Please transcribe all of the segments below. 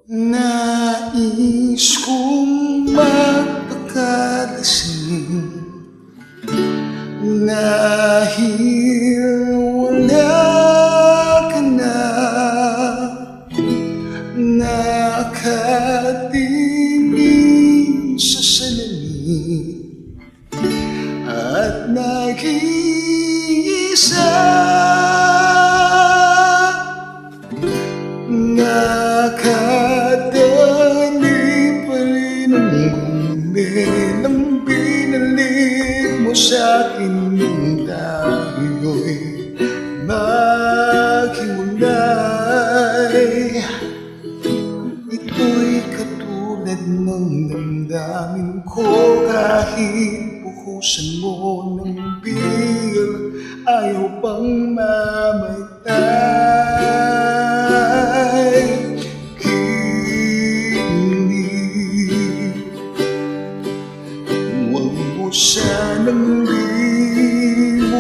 Nais kong magpakalasing dahil wala ka na, nakatingin sa salamin at nag-iisa, nakadali pa rin ang gumil ang binalik mo sa'kin nung tayo'y maghiwalay. Ito'y katulad ng damdamin ko, kahit buhusan mo ng beer, ayaw pang mamatay. Huwag mo sanang limutin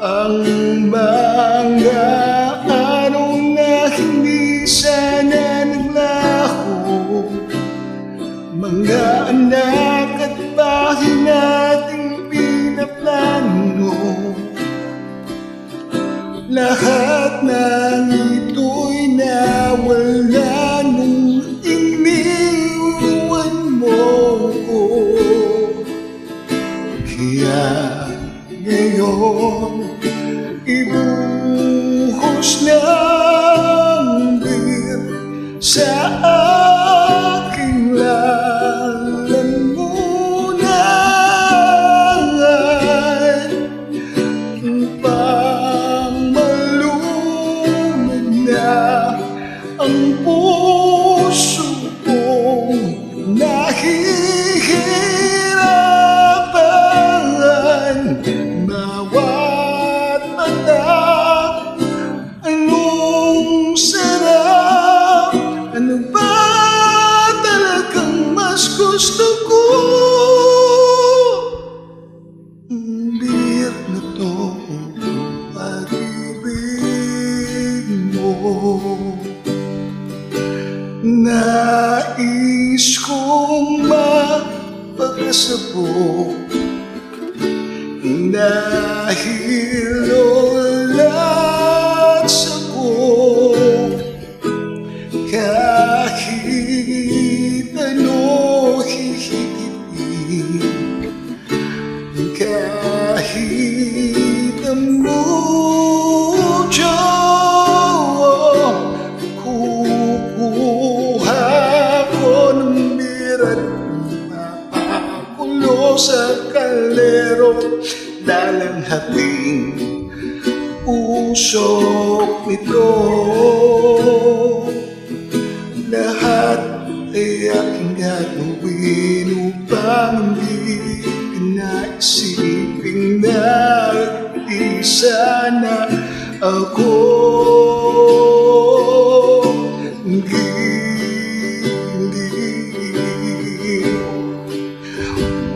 ang mga araw na hindi sana naglaho, mga anak at bahay nating pinaplano. Lahat ng ito'y nawala nung iniwan mo ko. Kaya ngayon ibuhos ng beer sa aking lalamunan, upang malunod na ang puso kong nahihirapan. Bawat mata, anong sarap, ano ba talagang mas gusto ko? Ang beer na to, pag-ibig mo. Nais kong mapagkasabog dahil ulat sa'ko, kahit ano hihigipin, kahit amudyo, kukuha ko ng birat, mapapakulo sa kaldero, lalanghating usok nito. Lahat ay aking gagawin upang hindi ka naisiping nag-isa na ako.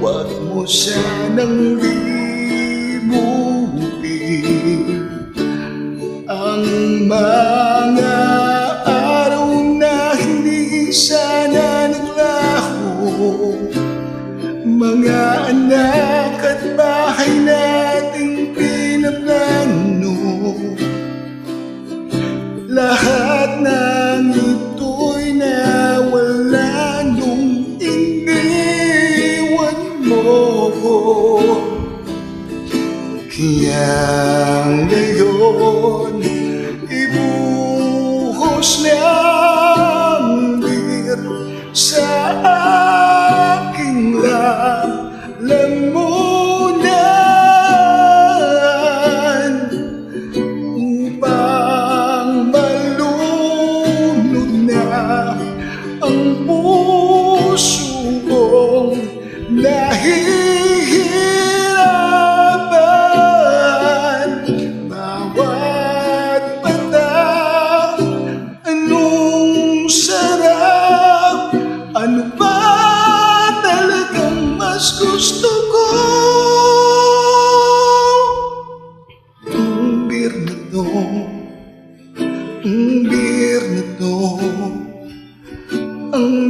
Huwag mo sanang limutin ang mga araw na hindi sana naglaho, mga anak at bahay nating pinaplano. Lahat ng ito'y nawala nung iniwan mo ko. Kaya ngayon ibuhos ng beer sa aking lalamunan, upang malunod na ang puso kong nahihirapan. Bawat mata, anong sarap, ano ba talagang mas gusto ko? Ang beer na to, ang beer ang